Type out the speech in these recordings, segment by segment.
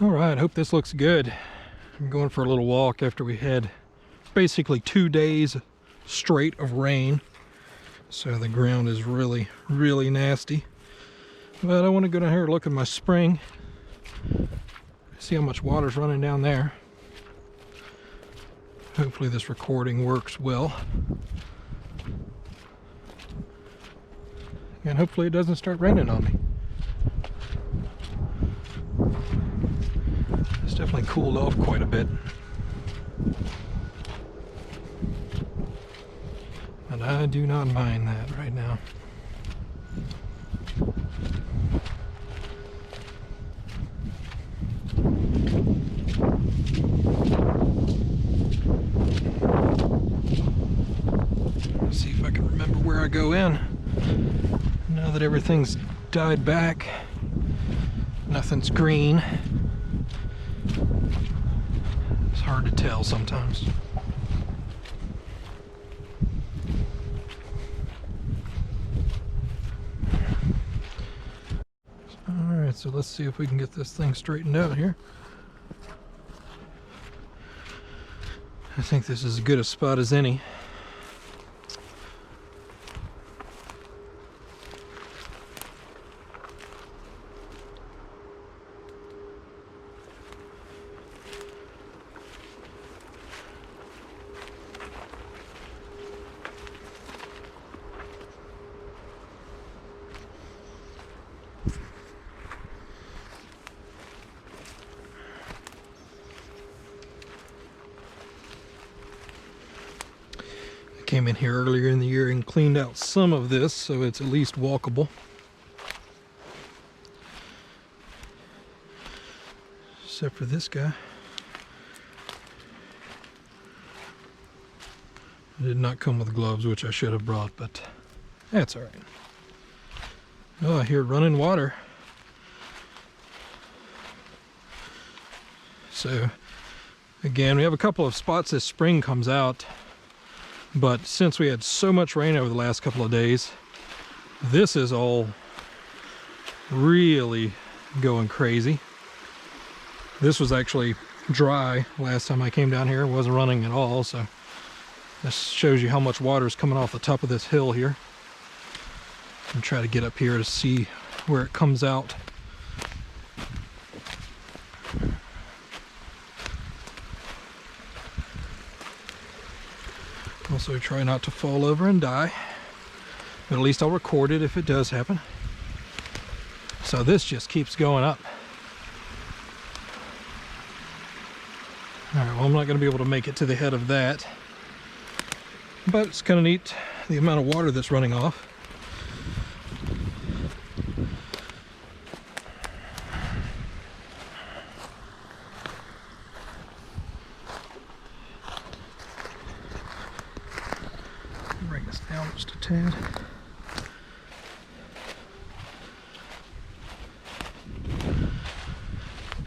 All right, hope this looks good. I'm going for a little walk after we had basically 2 days straight of rain. So the ground is really, really nasty. But I want to go down here and look at my spring. See how much water's running down there. Hopefully this recording works well. And hopefully it doesn't start raining on me. It's definitely cooled off quite a bit. And I do not mind that right now. Let's see if I can remember where I go in. Now that everything's died back, nothing's green. It's hard to tell sometimes. Alright, so let's see if we can get this thing straightened out here. I think this is as good a spot as any. Came in here earlier in the year and cleaned out some of this so it's at least walkable. Except for this guy. I did not come with gloves, which I should have brought, but that's all right. Oh, I hear running water. So again, we have a couple of spots this spring comes out. But since we had so much rain over the last couple of days, this is all really going crazy. This was actually dry last time I came down here. It wasn't running at all, so this shows you how much water is coming off the top of this hill here. I'm gonna try to get up here to see where it comes out. Also try not to fall over and die, but at least I'll record it if it does happen. So this just keeps going up. All right, well, I'm not going to be able to make it to the head of that, but it's kind of neat the amount of water that's running off. Bring this down just a tad.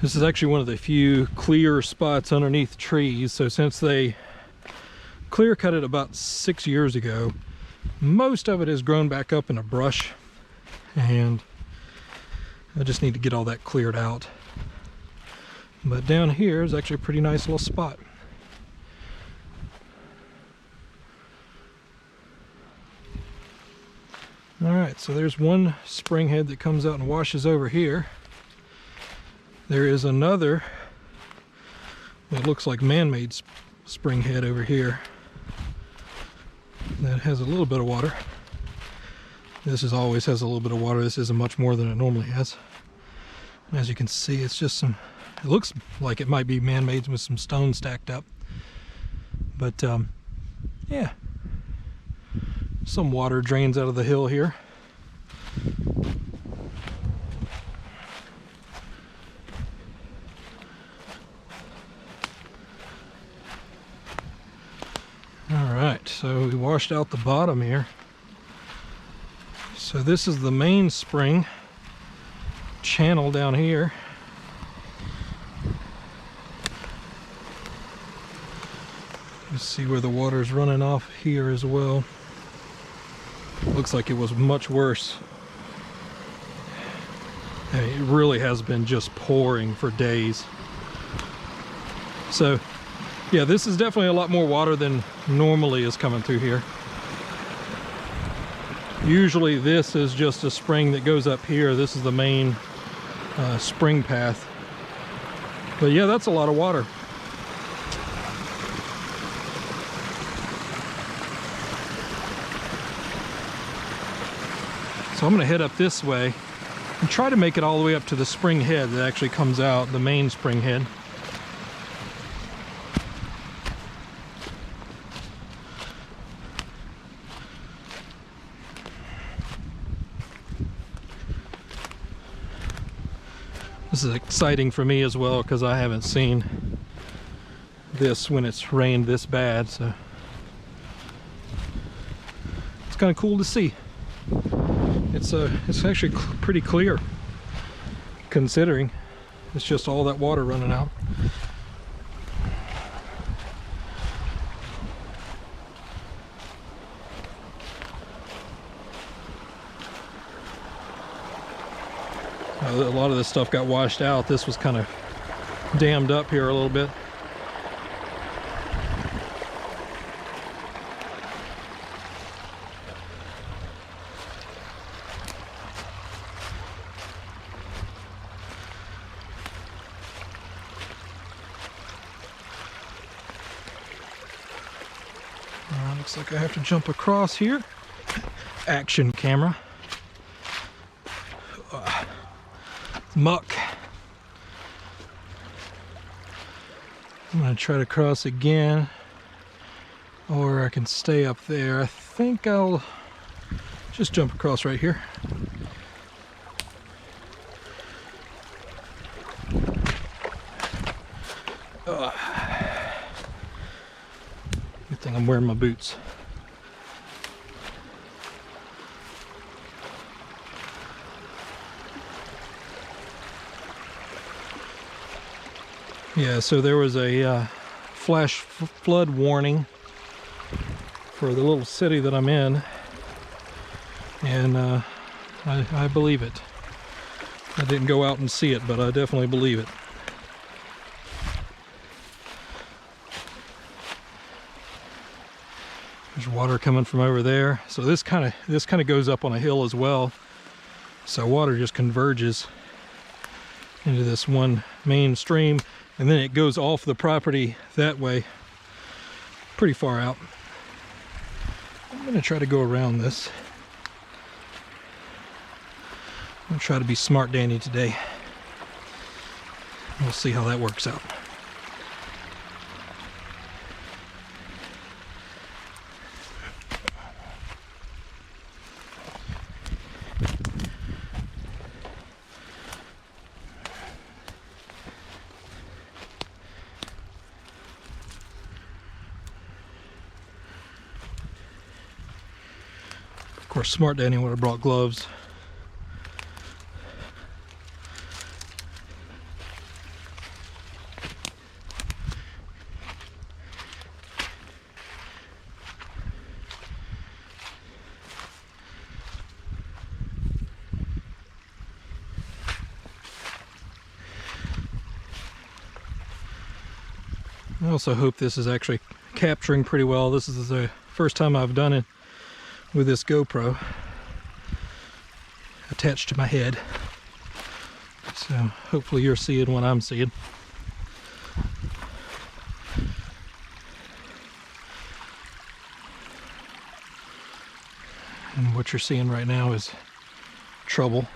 This is actually one of the few clear spots underneath trees. So since they clear cut it about 6 years ago, most of it has grown back up in a brush, and I just need to get all that cleared out. But down here is actually a pretty nice little spot. Alright, so there's one spring head that comes out and washes over here. There is another that looks like man-made spring head over here that has a little bit of water. This always has a little bit of water. This isn't much more than it normally has. And as you can see, it's just some, it looks like it might be man-made with some stones stacked up. But yeah. Some water drains out of the hill here. Alright, so we washed out the bottom here. So this is the main spring channel down here. You see where the water is running off here as well. Looks like it was much worse It really has been just pouring for days. So yeah, this is definitely a lot more water than normally is coming through here. Usually this is just a spring that goes up here. This is the main spring path. But yeah, that's a lot of water. So I'm going to head up this way and try to make it all the way up to the spring head that actually comes out, the main spring head. This is exciting for me as well because I haven't seen this when it's rained this bad, so it's kind of cool to see. It's actually pretty clear considering it's just all that water running out. A lot of this stuff got washed out. This was kind of dammed up here a little bit. Looks like I have to jump across here. Action camera. Muck. I'm going to try to cross again, or I can stay up there. I think I'll just jump across right here. Good thing I'm wearing my boots. Yeah, so there was a flash flood warning for the little city that I'm in, and I believe it. I didn't go out and see it, but I definitely believe it. There's water coming from over there, so this kind of goes up on a hill as well, so water just converges into this one main stream, and then it goes off the property that way, pretty far out. I'm going to try to go around this. I'm going to try to be smart Danny today. We'll see how that works out. Of course, smart Danny would have brought gloves. I also hope this is actually capturing pretty well. This is the first time I've done it with this GoPro attached to my head. So hopefully you're seeing what I'm seeing. And what you're seeing right now is trouble.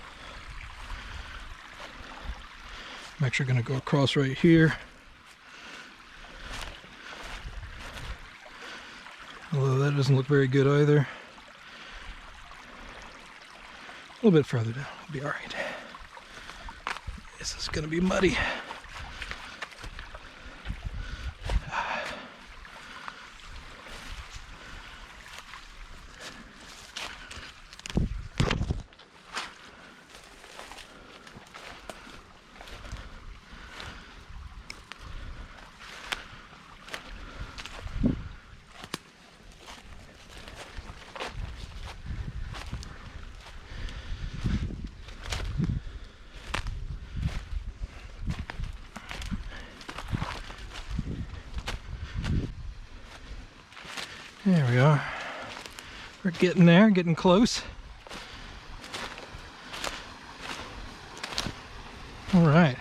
I'm actually going to go across right here. Although that doesn't look very good either. A little bit further down, it'll be all right. This is going to be muddy. There we are. We're getting there, getting close. All right.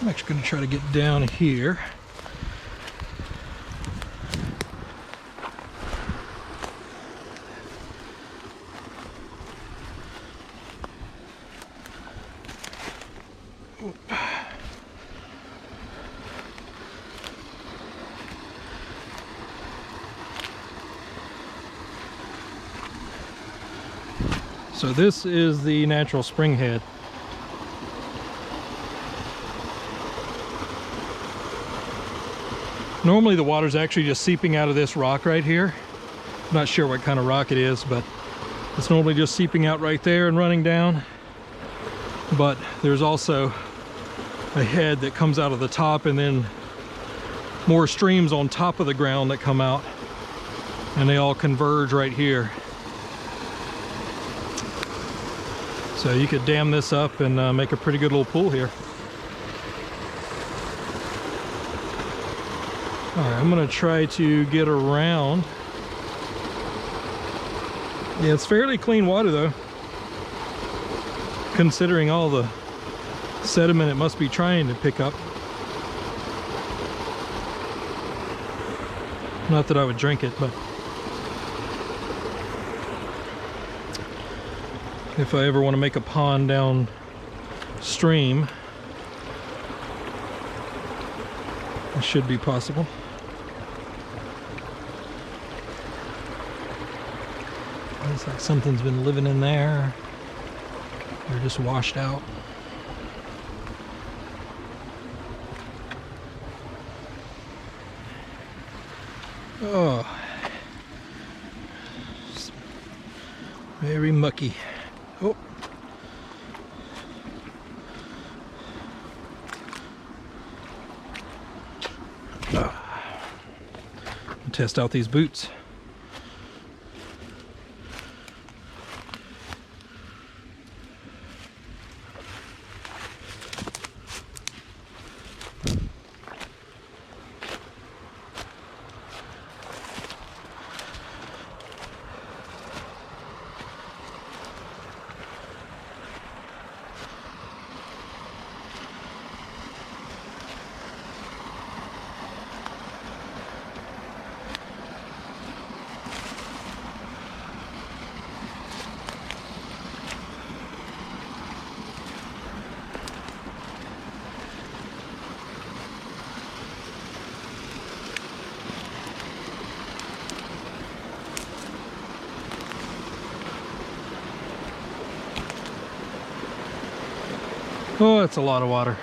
I'm actually going to try to get down here. So this is the natural spring head. Normally the water's actually just seeping out of this rock right here. I'm not sure what kind of rock it is, but it's normally just seeping out right there and running down. But there's also a head that comes out of the top, and then more streams on top of the ground that come out, and they all converge right here. So you could dam this up and make a pretty good little pool here. All right, I'm gonna try to get around. Yeah, it's fairly clean water though, considering all the sediment it must be trying to pick up. Not that I would drink it, but if I ever want to make a pond downstream, it should be possible. Looks like something's been living in there. They're just washed out. Oh, it's very mucky. Oh. Test out these boots. Oh, that's a lot of water.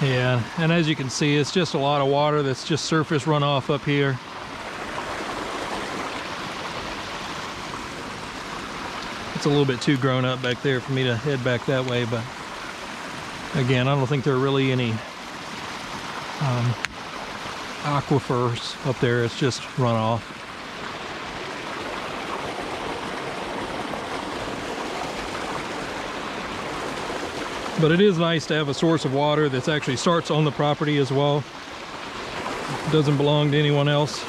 Yeah, and as you can see, it's just a lot of water that's just surface runoff up here. It's a little bit too grown up back there for me to head back that way, but Again, I don't think there are really any aquifers up there. It's just runoff. But it is nice to have a source of water that actually starts on the property as well. It doesn't belong to anyone else,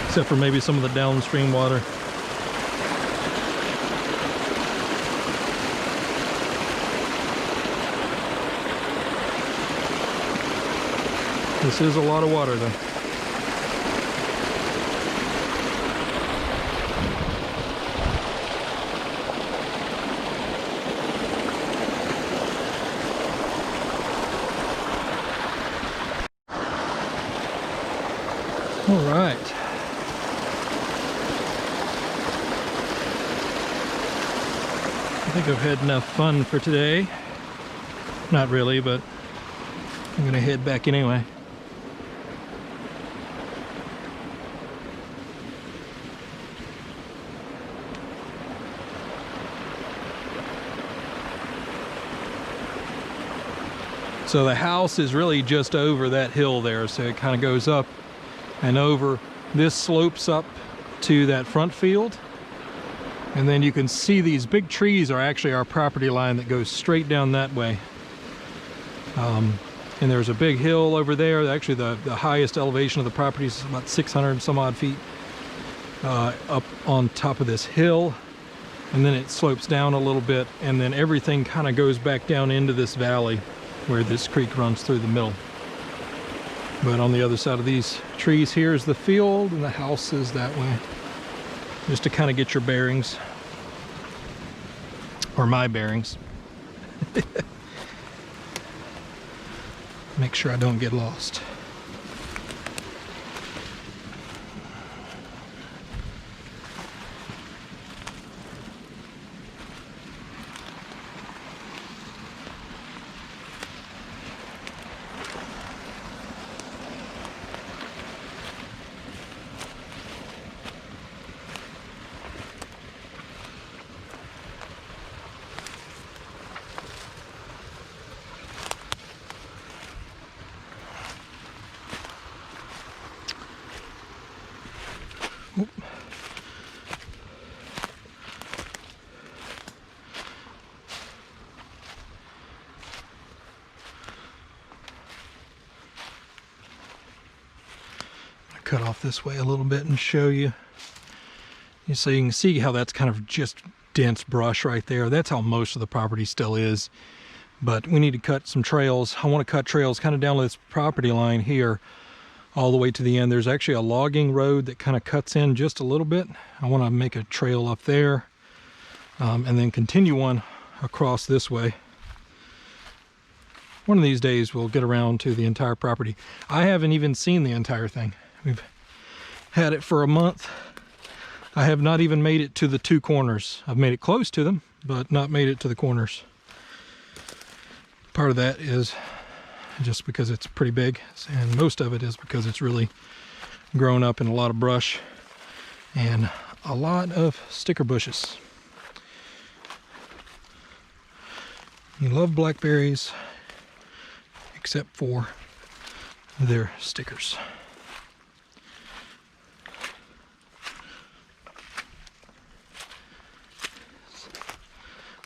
except for maybe some of the downstream water. This is a lot of water though. All right. I think I've had enough fun for today. Not really, but I'm gonna head back anyway. So the house is really just over that hill there, so it kind of goes up and over. This slopes up to that front field, and then you can see these big trees are actually our property line that goes straight down that way. And there's a big hill over there. Actually the highest elevation of the property is about 600 some odd feet up on top of this hill, and then it slopes down a little bit, and then everything kind of goes back down into this valley where this creek runs through the middle. But on the other side of these trees here is the field, and the house is that way. Just to kind of get your bearings, or my bearings. Make sure I don't get lost. Oop. I'll cut off this way a little bit and show you. So you can see how that's kind of just dense brush right there. That's how most of the property still is. But we need to cut some trails. I want to cut trails kind of down this property line here all the way to the end. There's actually a logging road that kind of cuts in just a little bit. I want to make a trail up there and then continue one across this way. One of these days we'll get around to the entire property. I haven't even seen the entire thing. We've had it for a month. I have not even made it to the two corners. I've made it close to them, but not made it to the corners. Part of that is just because it's pretty big, and most of it is because it's really grown up in a lot of brush and a lot of sticker bushes. You love blackberries except for their stickers.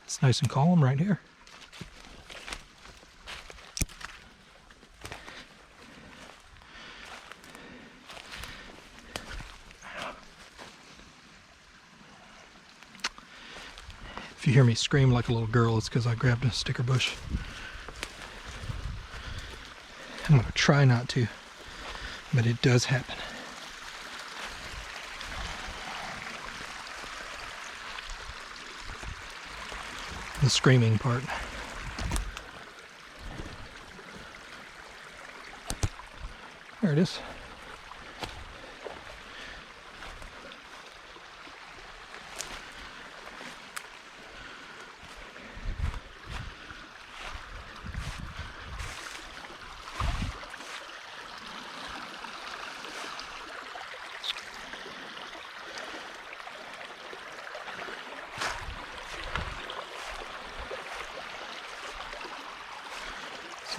It's nice and calm right here. If you hear me scream like a little girl, it's because I grabbed a sticker bush. I'm going to try not to, but it does happen. The screaming part. There it is.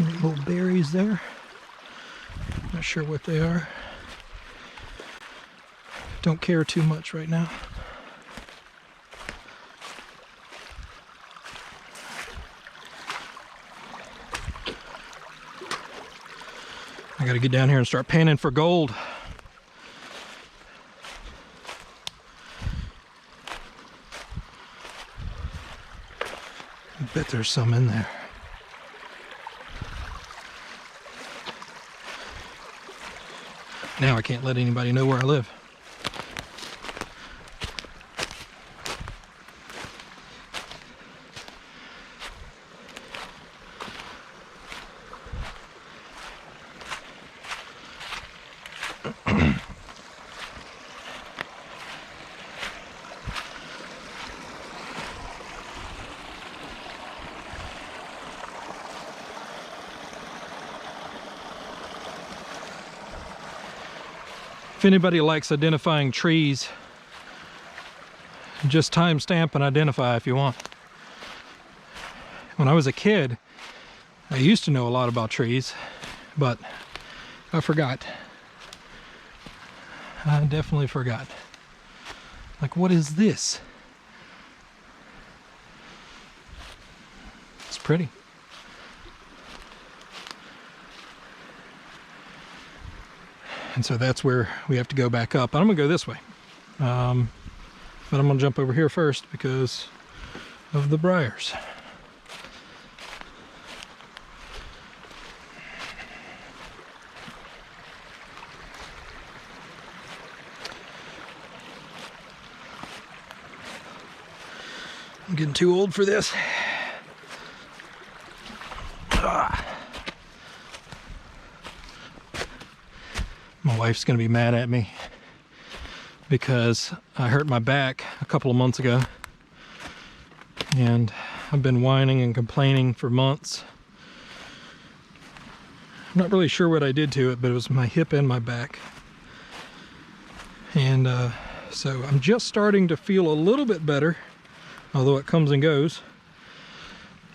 Some little berries there. Not sure what they are. Don't care too much right now. I gotta get down here and start panning for gold. I bet there's some in there. Now I can't let anybody know where I live. If anybody likes identifying trees, just timestamp and identify if you want. When I was a kid, I used to know a lot about trees, but I forgot. I definitely forgot. Like, what is this? It's pretty. And so that's where we have to go back up. I'm gonna go this way. But I'm gonna jump over here first because of the briars. I'm getting too old for this. My wife's gonna be mad at me because I hurt my back a couple of months ago and I've been whining and complaining for months. I'm not really sure what I did to it, but it was my hip and my back. And so I'm just starting to feel a little bit better, although it comes and goes.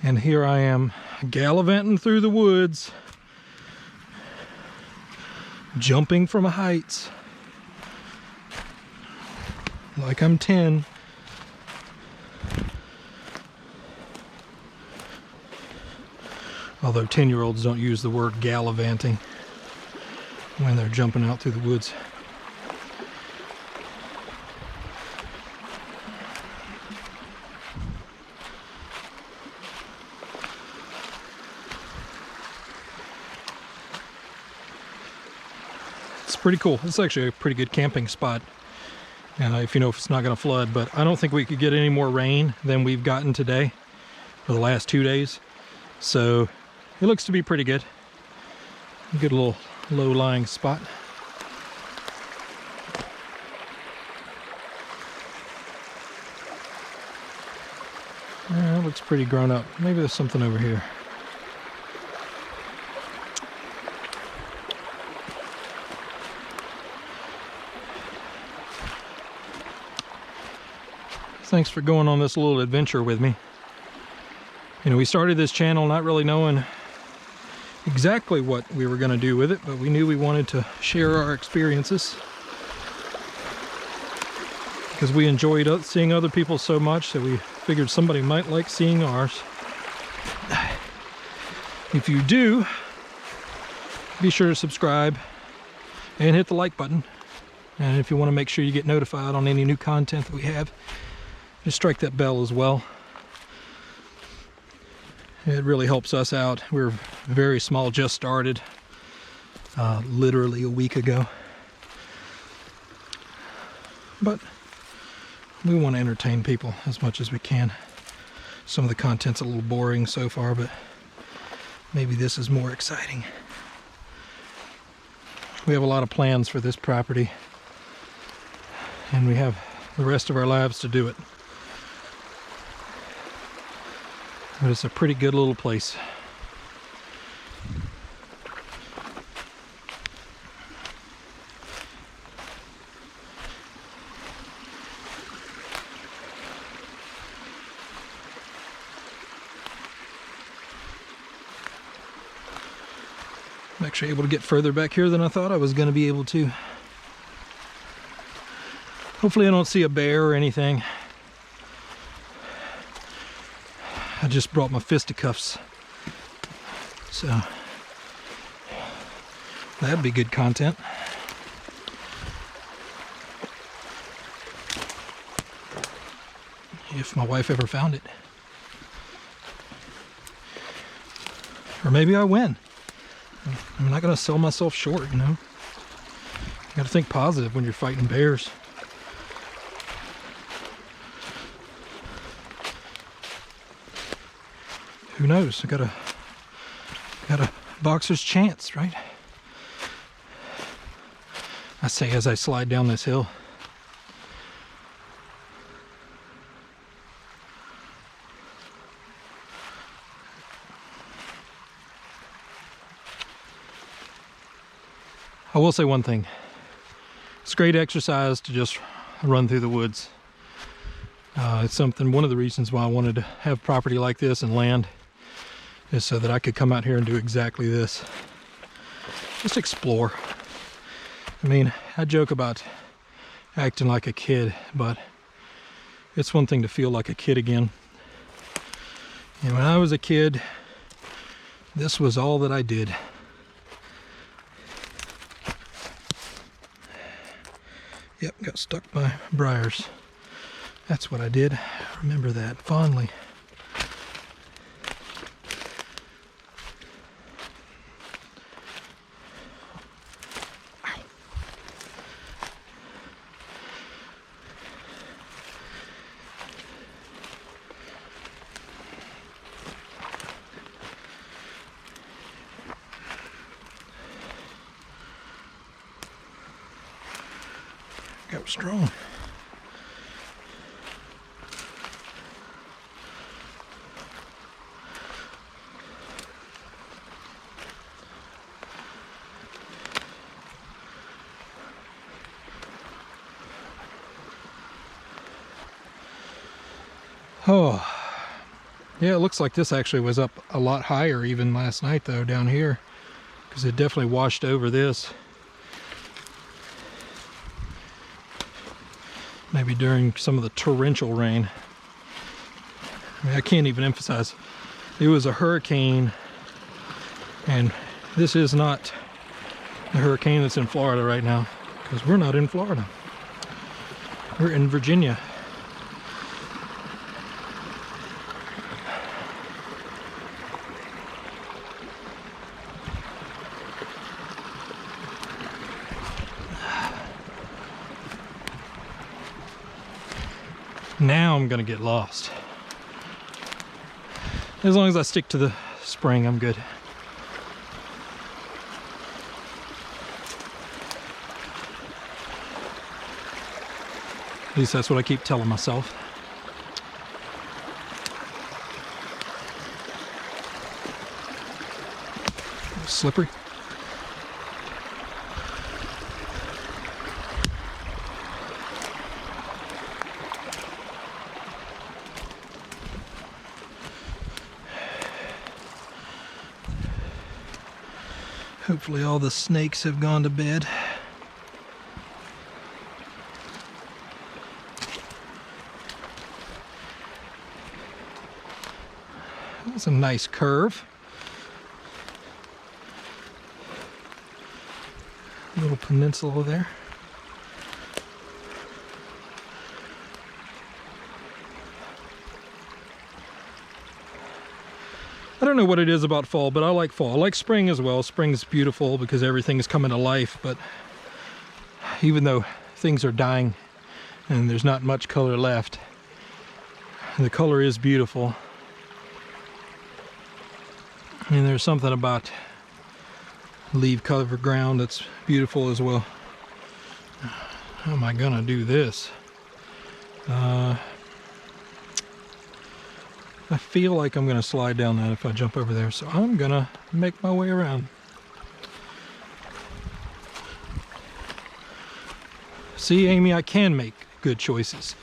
And here I am gallivanting through the woods, jumping from heights like I'm 10. Although 10-year-olds don't use the word gallivanting when they're jumping out through the woods. Pretty cool. It's actually a pretty good camping spot if you know if it's not going to flood, but I don't think we could get any more rain than we've gotten today for the last 2 days, so it looks to be pretty good. A good little low-lying spot. It looks pretty grown up. Maybe there's something over here. Thanks for going on this little adventure with me. You know, we started this channel not really knowing exactly what we were going to do with it, but we knew we wanted to share our experiences because we enjoyed seeing other people so much that we figured somebody might like seeing ours. If you do, be sure to subscribe and hit the like button. And if you want to make sure you get notified on any new content that we have, just strike that bell as well. It really helps us out. We're very small, just started literally a week ago. But we want to entertain people as much as we can. Some of the content's a little boring so far, but maybe this is more exciting. We have a lot of plans for this property, and we have the rest of our lives to do it. But it's a pretty good little place. I'm actually able to get further back here than I thought I was going to be able to. Hopefully I don't see a bear or anything. I just brought my fisticuffs, so that'd be good content. If my wife ever found it. Or maybe I win. I'm not gonna sell myself short, you know. You gotta think positive when you're fighting bears. Who knows? I got a boxer's chance, right? I say as I slide down this hill. I will say one thing. It's great exercise to just run through the woods. It's something, one of the reasons why I wanted to have property like this and land is so that I could come out here and do exactly this. Just explore. I mean, I joke about acting like a kid, but it's one thing to feel like a kid again. And when I was a kid, this was all that I did. Yep, got stuck by briars. That's what I did. I remember that fondly. Ow. Got strong. Oh, yeah, it looks like this actually was up a lot higher even last night though down here, because it definitely washed over this. Maybe during some of the torrential rain. I mean, I can't even emphasize, it was a hurricane, and this is not the hurricane that's in Florida right now, because we're not in Florida. We're in Virginia. Now I'm gonna get lost. As long as I stick to the spring, I'm good. At least that's what I keep telling myself. Slippery. Hopefully all the snakes have gone to bed. That's a nice curve. Little peninsula there. I don't know what it is about fall, but I like fall. I like spring as well. Spring's beautiful because everything is coming to life, but even though things are dying and there's not much color left, the color is beautiful. And there's something about leaf covered ground that's beautiful as well. How am I gonna do this? I feel like I'm gonna slide down that if I jump over there, so I'm gonna make my way around. See, Amy, I can make good choices.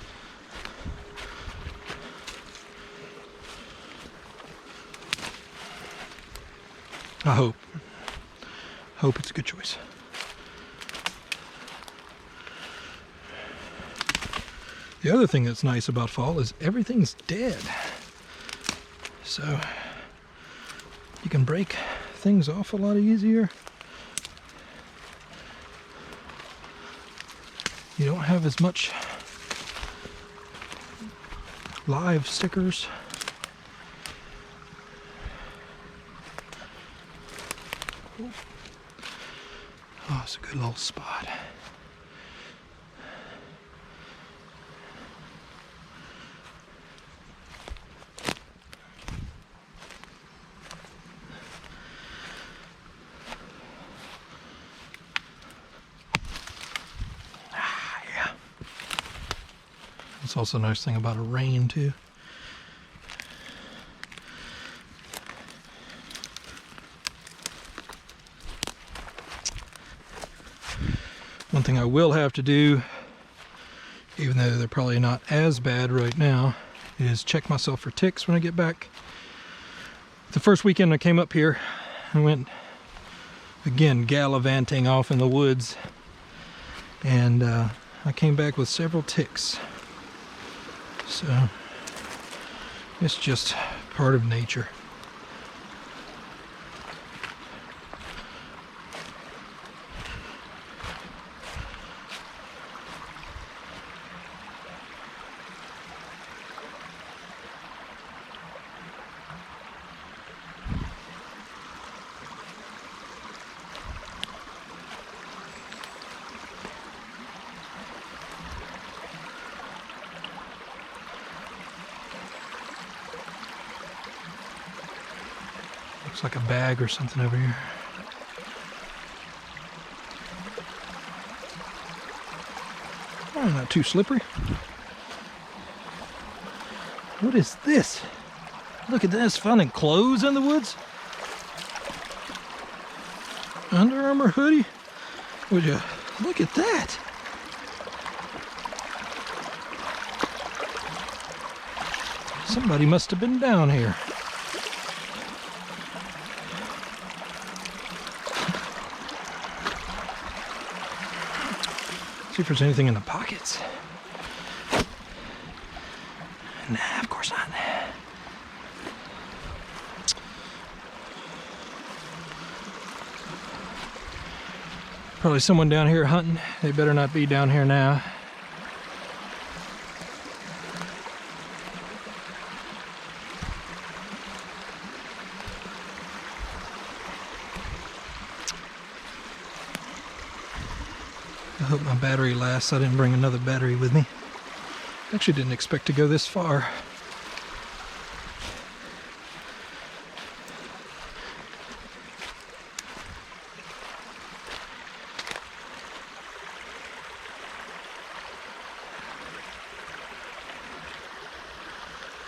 I hope. Hope it's a good choice. The other thing that's nice about fall is everything's dead. So you can break things off a lot easier. You don't have as much live stickers. Oh, it's a good little spot. It's also a nice thing about a rain too. One thing I will have to do, even though they're probably not as bad right now, is check myself for ticks when I get back. The first weekend I came up here, I went again gallivanting off in the woods, and I came back with several ticks. So it's just part of nature. Looks like a bag or something over here. Oh, not too slippery. What is this? Look at this, finding clothes in the woods. Under Armour hoodie. Would you look at that? Somebody must have been down here. See if there's anything in the pockets. Nah, of course not. Probably someone down here hunting. They better not be down here now. I hope my battery lasts. I didn't bring another battery with me. Actually didn't expect to go this far.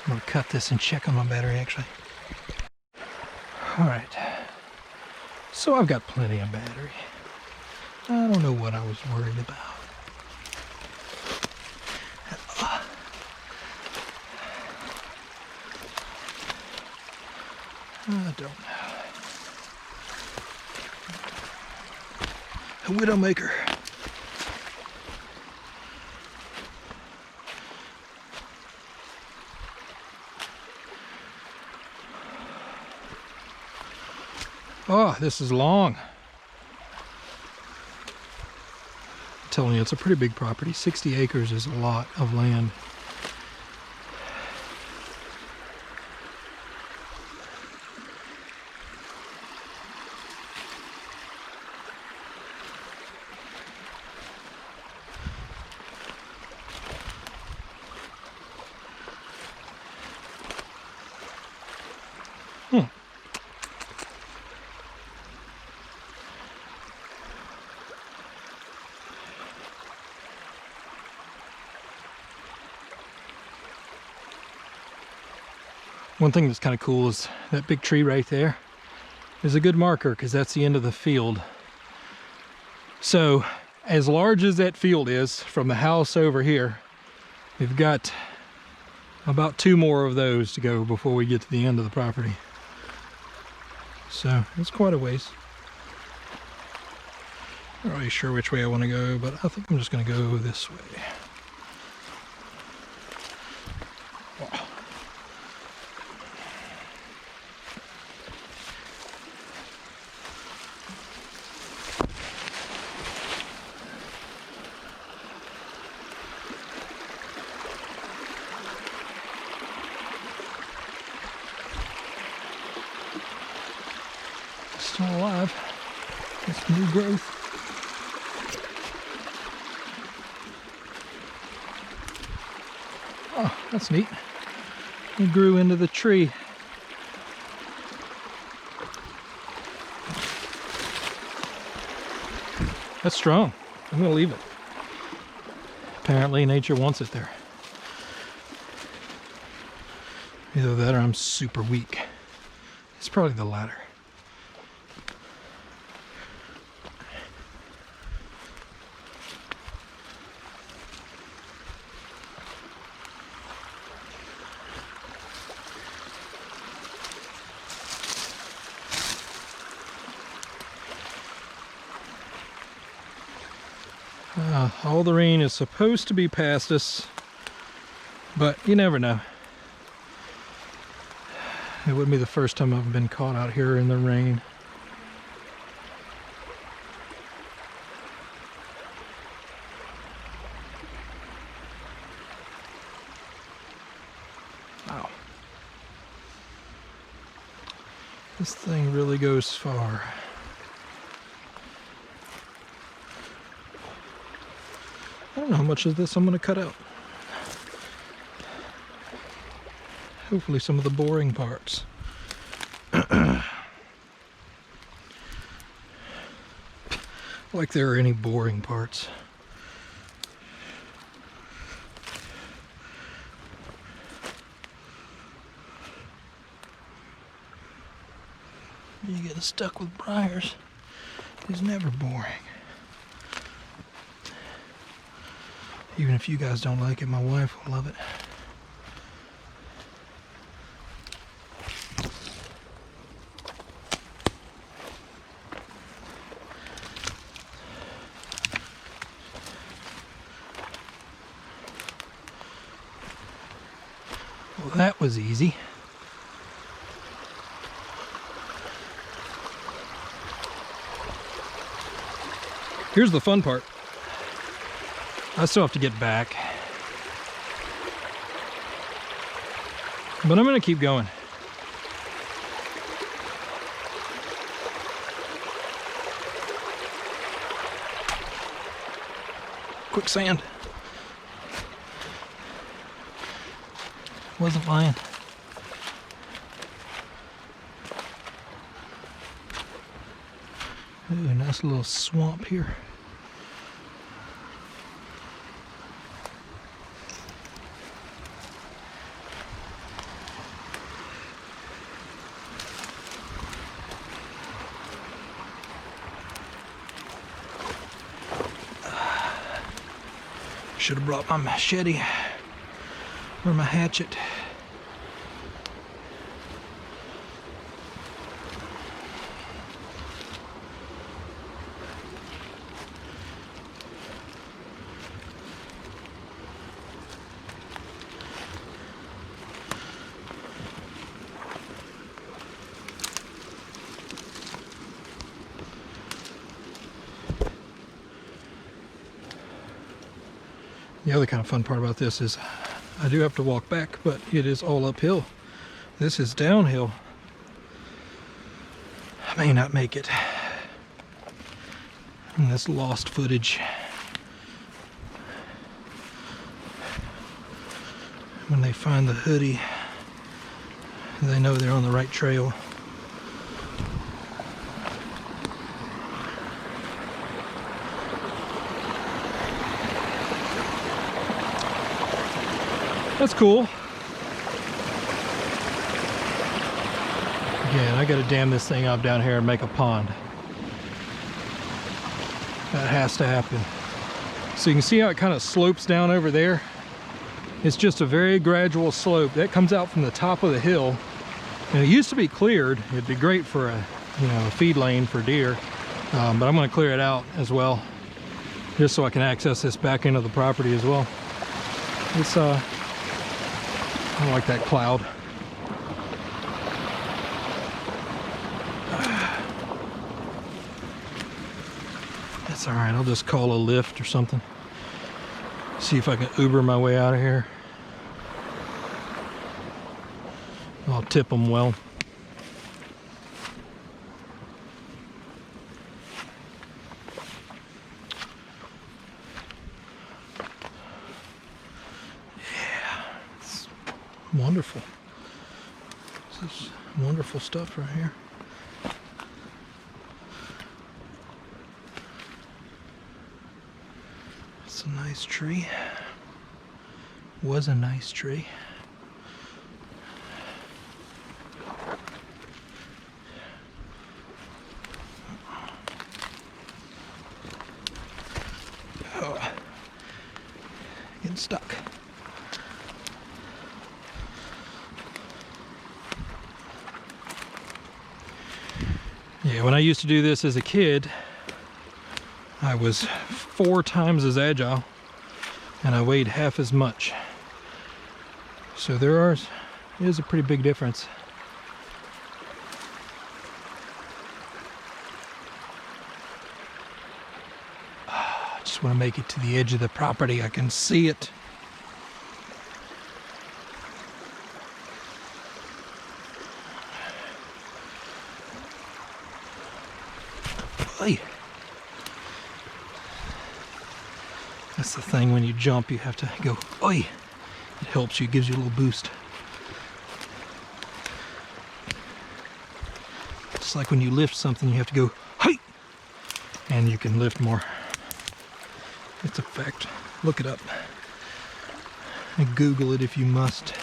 I'm going to cut this and check on my battery actually. Alright. So I've got plenty of battery. I don't know what I was worried about. I don't know. A Widowmaker. Oh, this is long. I'm telling you, it's a pretty big property. 60 acres is a lot of land. One thing that's kind of cool is that big tree right there is a good marker because that's the end of the field. So as large as that field is from the house over here, we've got about 2 more of those to go before we get to the end of the property. So it's quite a ways. Not really sure which way I want to go, but I think I'm just going to go this way. Wow. Still alive. It's new growth. Oh, that's neat. It grew into the tree. That's strong. I'm gonna leave it. Apparently nature wants it there. Either that or I'm super weak. It's probably the latter. All the rain is supposed to be past us, but you never know. It wouldn't be the first time I've been caught out here in the rain. Wow. This thing really goes far. I don't know how much of this I'm going to cut out. Hopefully some of the boring parts. Like there are any boring parts. You get stuck with briars. It's never boring. Even if you guys don't like it, my wife will love it. Well, that was easy. Here's the fun part. I still have to get back. But I'm gonna keep going. Quicksand. Wasn't lying. Ooh, nice little swamp here. Should have brought my machete or my hatchet. The other kind of fun part about this is I do have to walk back, but it is all uphill. This is downhill. I may not make it. And this lost footage. When they find the hoodie, they know they're on the right trail. That's cool. Again, I gotta dam this thing up down here and make a pond. That has to happen. So you can see how it kind of slopes down over there. It's just a very gradual slope that comes out from the top of the hill. And it used to be cleared. It'd be great for a, a feed lane for deer. But I'm going to clear it out as well, just so I can access this back end of the property as well. It's I don't like that cloud. That's all right. I'll just call a Lyft or something. See if I can Uber my way out of here. I'll tip them well. Yeah, it's wonderful. This is wonderful stuff right here. It's a nice tree. Was a nice tree. Oh, getting stuck. Yeah, when I used to do this as a kid, I was 4 times as agile and I weighed half as much. So there is a pretty big difference. I just want to make it to the edge of the property. I can see it. Oy. That's the thing, when you jump you have to go oi. It helps you, gives you a little boost. Just like when you lift something, you have to go hey, and you can lift more. It's a fact. Look it up and Google it if you must.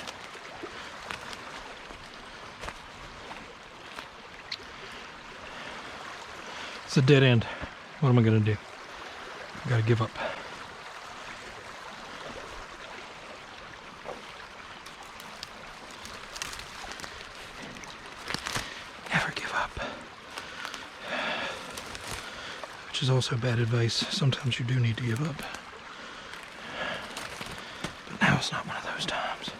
It's a dead end. What am I gonna do? I gotta give up. Which is also bad advice. Sometimes you do need to give up. But now it's not one of those times.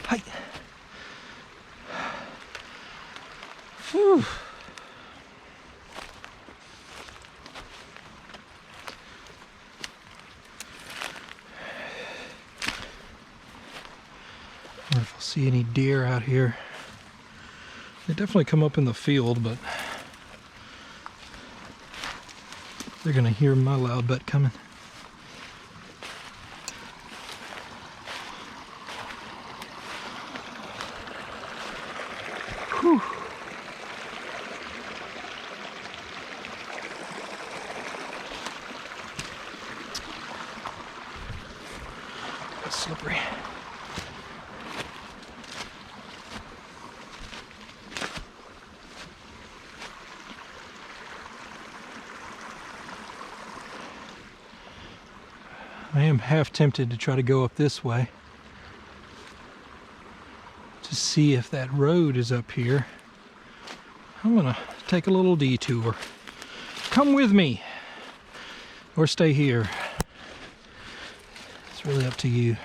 Hi. Whew. I wonder if I'll see any deer out here. They definitely come up in the field, but they're gonna hear my loud butt coming. Whew. That's slippery. I am half tempted to try to go up this way to see if that road is up here. I'm gonna take a little detour. Come with me or stay here. It's really up to you.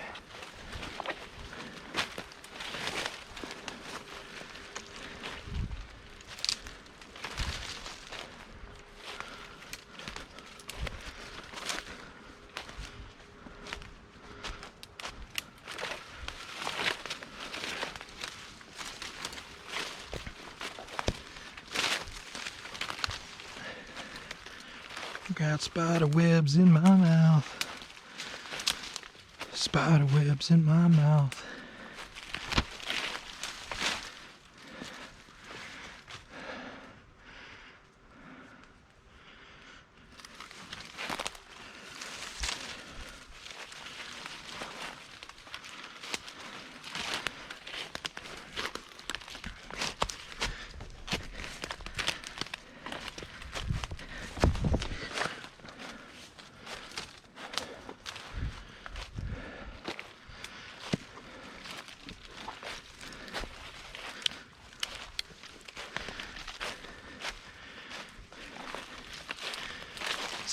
Got spider webs in my mouth. Spider webs in my mouth.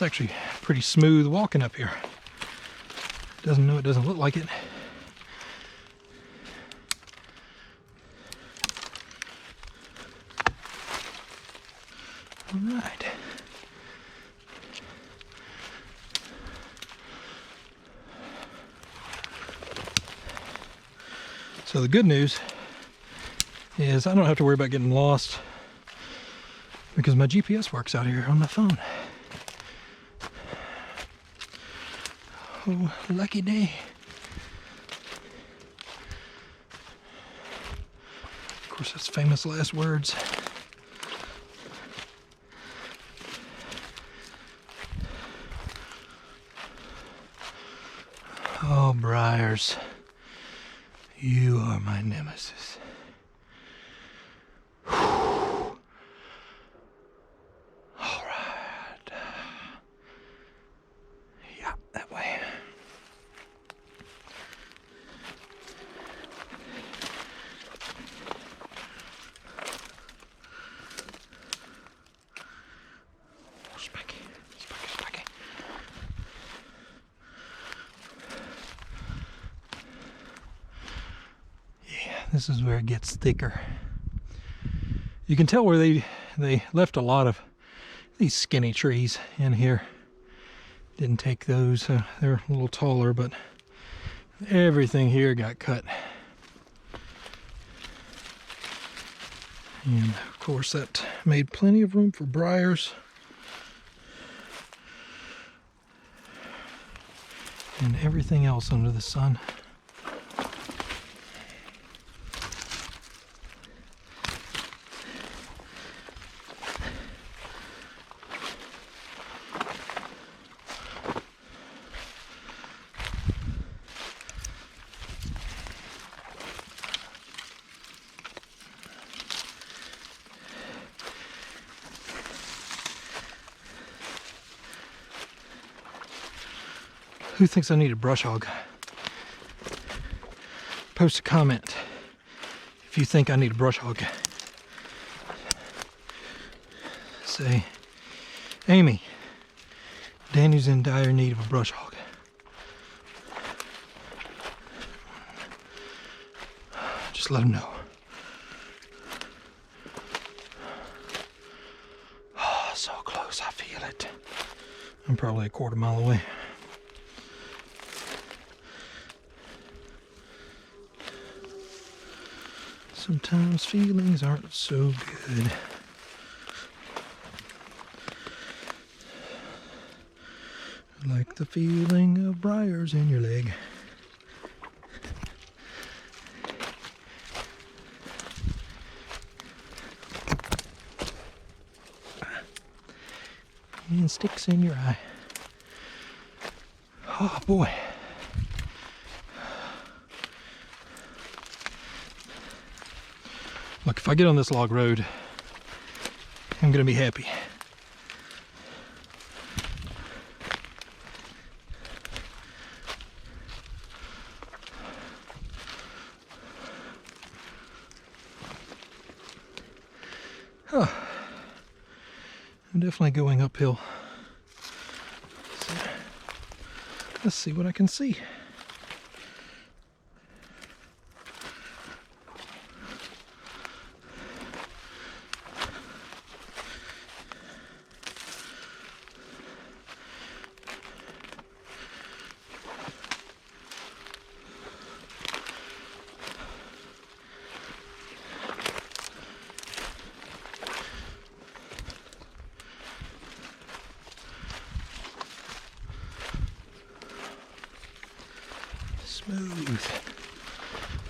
actually pretty smooth walking up here. It doesn't look like it. All right. So the good news is I don't have to worry about getting lost because my GPS works out here on my phone. Oh, lucky day. Of course, that's famous last words. Oh, briars, you are my nemesis. All right. Yeah, that way. Spiky. This is where it gets thicker. You can tell where they left a lot of these skinny trees in here. Didn't take those, they're a little taller, but everything here got cut. And of course that made plenty of room for briars. And everything else under the sun. Who thinks I need a brush hog? Post a comment if you think I need a brush hog. Say, Amy, Danny's in dire need of a brush hog. Just let him know. Oh, so close, I feel it. I'm probably a quarter mile away. Sometimes feelings aren't so good. Like the feeling of briars in your leg. And sticks in your eye. Oh boy. Look, if I get on this log road, I'm gonna be happy. Huh. I'm definitely going uphill. So, let's see what I can see.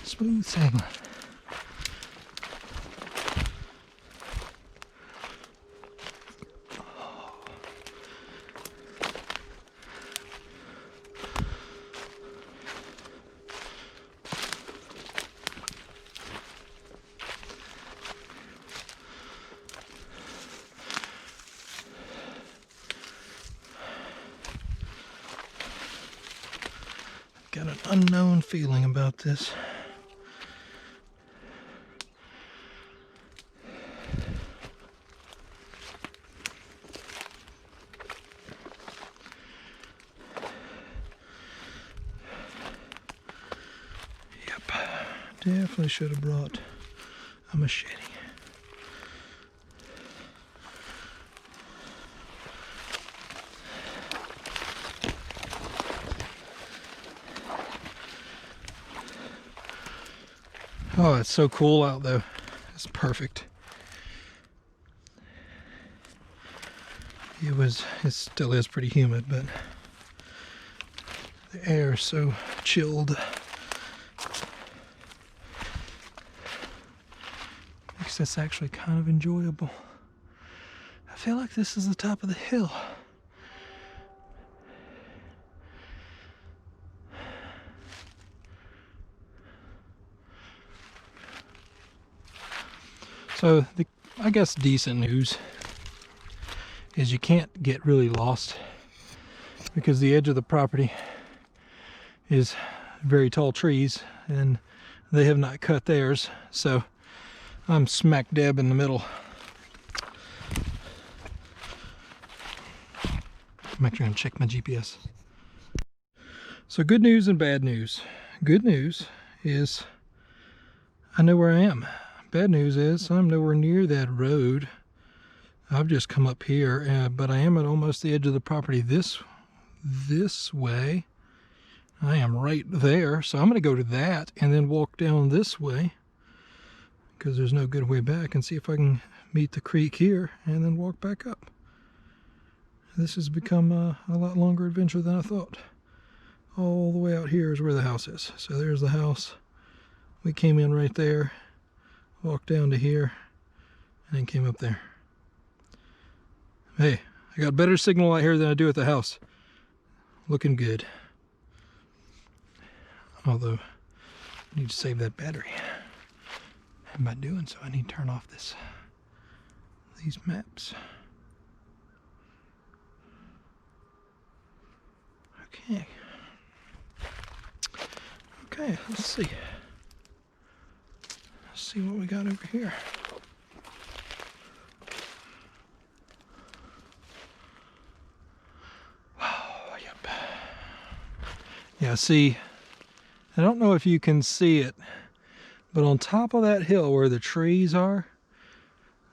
Smooth sailing. Got an unknown feeling about this. Definitely should have brought a machete. Oh, it's so cool out though. It's perfect. It still is pretty humid, but the air is so chilled. Makes this actually kind of enjoyable. I feel like this is the top of the hill. So I guess decent news is you can't get really lost because the edge of the property is very tall trees and they have not cut theirs, so I'm smack dab in the middle. I'm actually going to check my GPS. So good news and bad news. Good news is I know where I am. Bad news is I'm nowhere near that road. I've just come up here, but I am at almost the edge of the property this way. I am right there, so I'm going to go to that and then walk down this way because there's no good way back, and see if I can meet the creek here and then walk back up. This has become a lot longer adventure than I thought. All the way out here is where the house is. So there's the house. We came in right there, walked down to here, and then came up there. Hey, I got better signal out here than I do at the house. Looking good. Although, I need to save that battery. And by doing so, I need to turn off these maps. Okay. Okay, let's see. Let's see what we got over here. Oh, yep. Yeah, see, I don't know if you can see it, but on top of that hill where the trees are,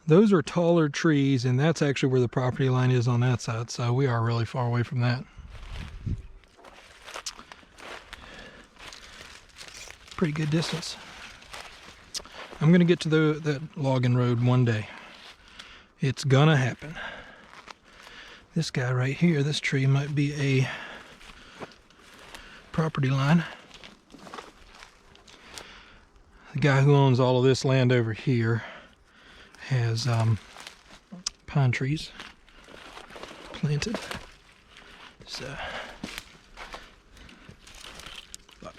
those are taller trees, and that's actually where the property line is on that side, so we are really far away from that. Pretty good distance. I'm going to get to that logging road one day. It's gonna happen. This guy right here, this tree might be a property line. The guy who owns all of this land over here has pine trees planted. So look,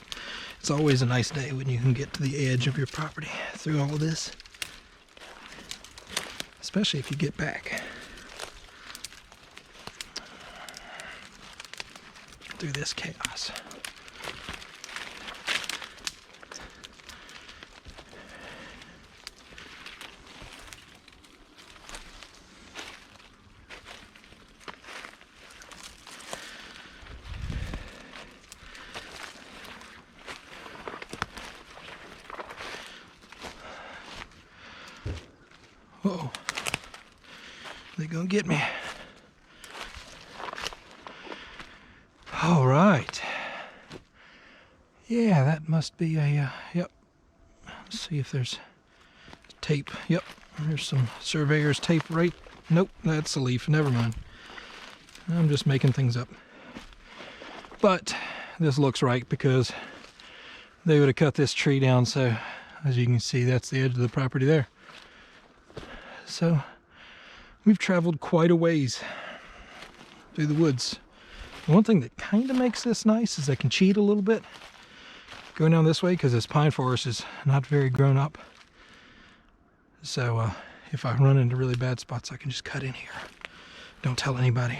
it's always a nice day when you can get to the edge of your property through all of this, especially if you get back through this chaos. Uh-oh. They're gonna get me. All right. Yeah, that must be a, yep. Let's see if there's tape. Yep, there's some surveyor's tape right. Nope, that's a leaf. Never mind. I'm just making things up. But this looks right because they would have cut this tree down. So as you can see, that's the edge of the property there. So we've traveled quite a ways through the woods. The one thing that kind of makes this nice is I can cheat a little bit going down this way because this pine forest is not very grown up. So if I run into really bad spots, I can just cut in here. Don't tell anybody.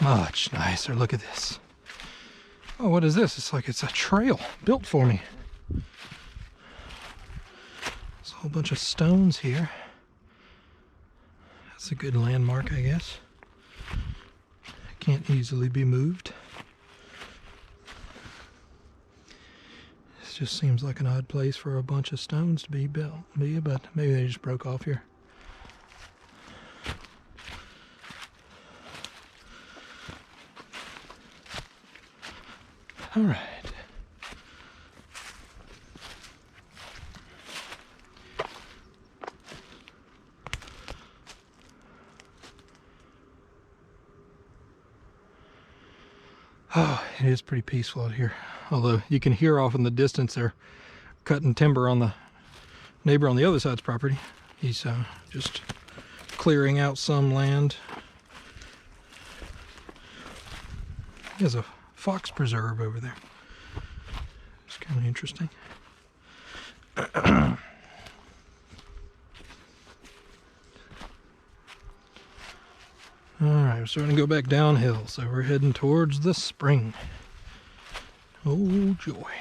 Much nicer. Look at this. Oh, what is this? It's like it's a trail built for me. There's a whole bunch of stones here. That's a good landmark, I guess. Can't easily be moved. This just seems like an odd place for a bunch of stones to be built, but maybe they just broke off here. All right. Oh, it is pretty peaceful out here. Although you can hear off in the distance they're cutting timber on the neighbor on the other side's property. He's just clearing out some land. He has a fox preserve over there. It's kind of interesting. Alright, we're starting to go back downhill, so we're heading towards the spring. Oh joy.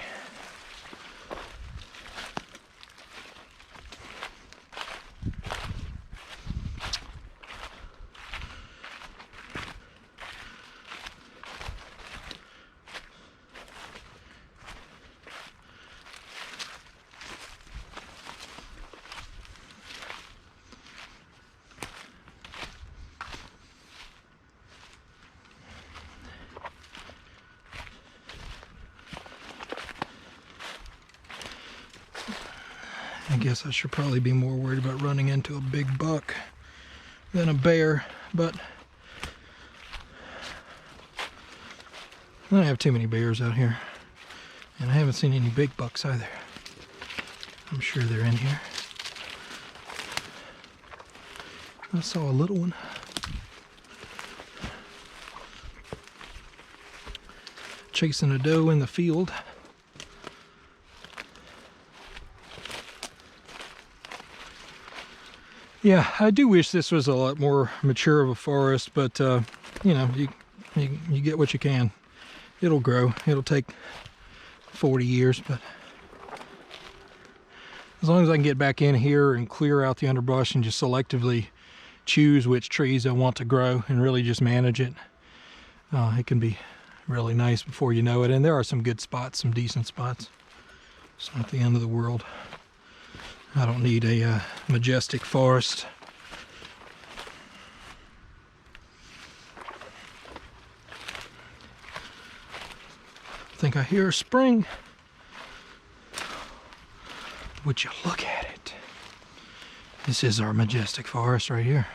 I guess I should probably be more worried about running into a big buck than a bear, but I don't have too many bears out here, and I haven't seen any big bucks either. I'm sure they're in here. I saw a little one. Chasing a doe in the field. Yeah, I do wish this was a lot more mature of a forest, but you know, you get what you can. It'll grow. It'll take 40 years, but as long as I can get back in here and clear out the underbrush and just selectively choose which trees I want to grow and really just manage it, it can be really nice before you know it. And there are some good spots, some decent spots. It's not the end of the world. I don't need a majestic forest. I think I hear spring. Would you look at it? This is our majestic forest right here.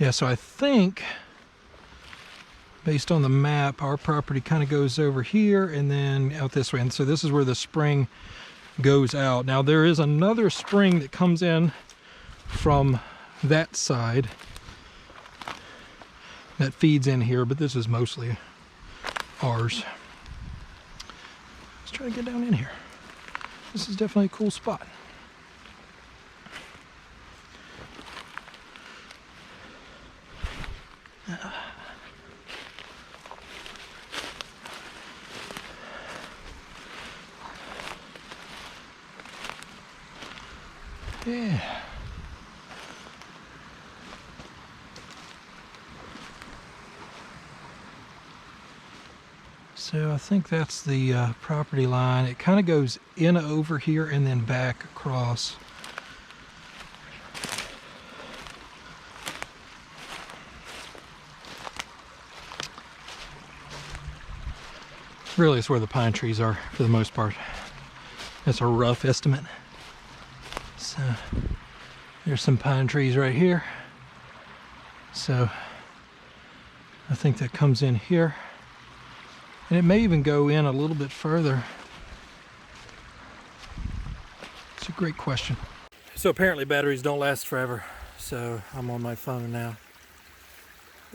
Yeah, so I think, based on the map, our property kind of goes over here and then out this way. And so this is where the spring goes out. Now there is another spring that comes in from that side that feeds in here, but this is mostly ours. Let's try to get down in here. This is definitely a cool spot. Yeah. So I think that's the property line. It kind of goes in over here and then back across. Really, it's where the pine trees are for the most part. That's a rough estimate. So there's some pine trees right here. So I think that comes in here. And it may even go in a little bit further. It's a great question. So apparently batteries don't last forever. So I'm on my phone now.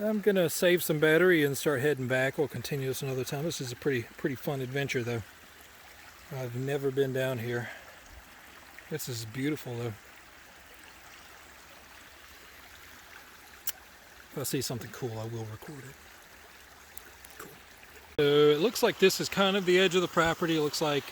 I'm gonna save some battery and start heading back. We'll continue this another time. This is a pretty fun adventure though. I've never been down here. This is beautiful though. If I see something cool, I will record it. Cool. So it looks like this is kind of the edge of the property. It looks like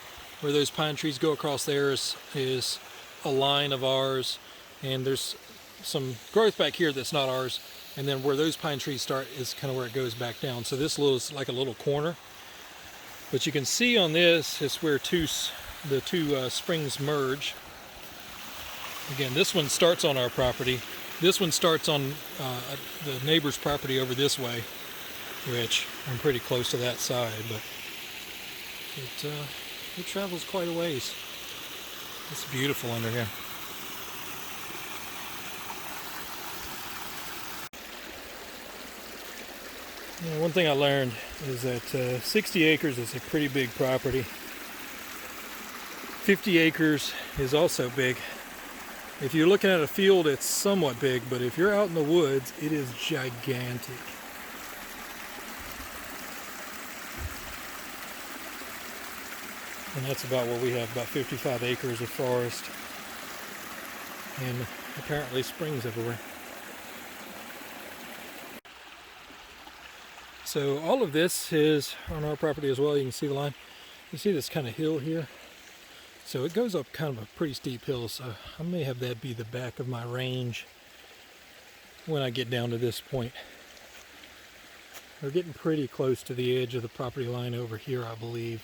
where those pine trees go across there is a line of ours, and there's some growth back here that's not ours, and then where those pine trees start is kind of where it goes back down. So this is like a little corner, but you can see on this is where the two springs merge. Again, this one starts on our property. This one starts on the neighbor's property over this way, which I'm pretty close to that side, but it travels quite a ways. It's beautiful under here. You know, one thing I learned is that 60 acres is a pretty big property. 50 acres is also big. If you're looking at a field, it's somewhat big, but if you're out in the woods, it is gigantic. And that's about what we have, about 55 acres of forest, and apparently springs everywhere. So all of this is on our property as well. You can see the line. You see this kind of hill here? So it goes up kind of a pretty steep hill, so I may have that be the back of my range when I get down to this point. We're getting pretty close to the edge of the property line over here, I believe.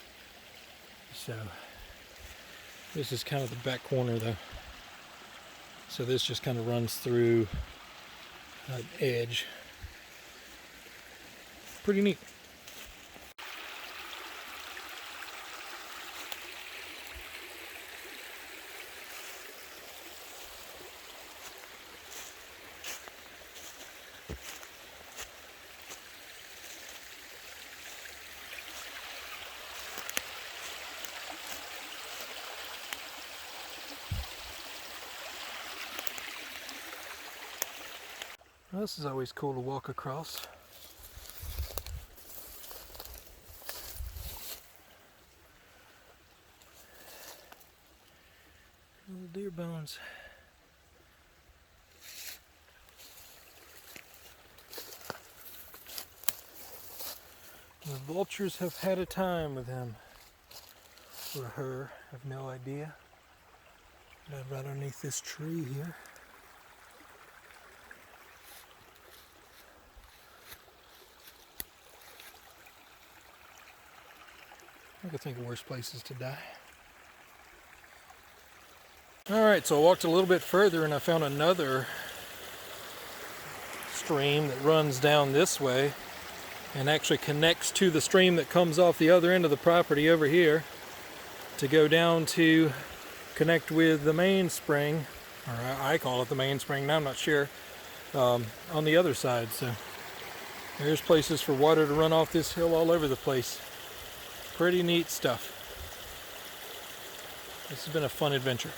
So this is kind of the back corner though. So this just kind of runs through an edge. Pretty neat. Well, this is always cool to walk across. Little deer bones. The vultures have had a time with him. Or her, I have no idea. Right underneath this tree here. I could think of worse places to die. Alright, so I walked a little bit further and I found another stream that runs down this way and actually connects to the stream that comes off the other end of the property over here to go down to connect with the main spring, or I call it the main spring, now I'm not sure, on the other side. So there's places for water to run off this hill all over the place. Pretty neat stuff. This has been a fun adventure.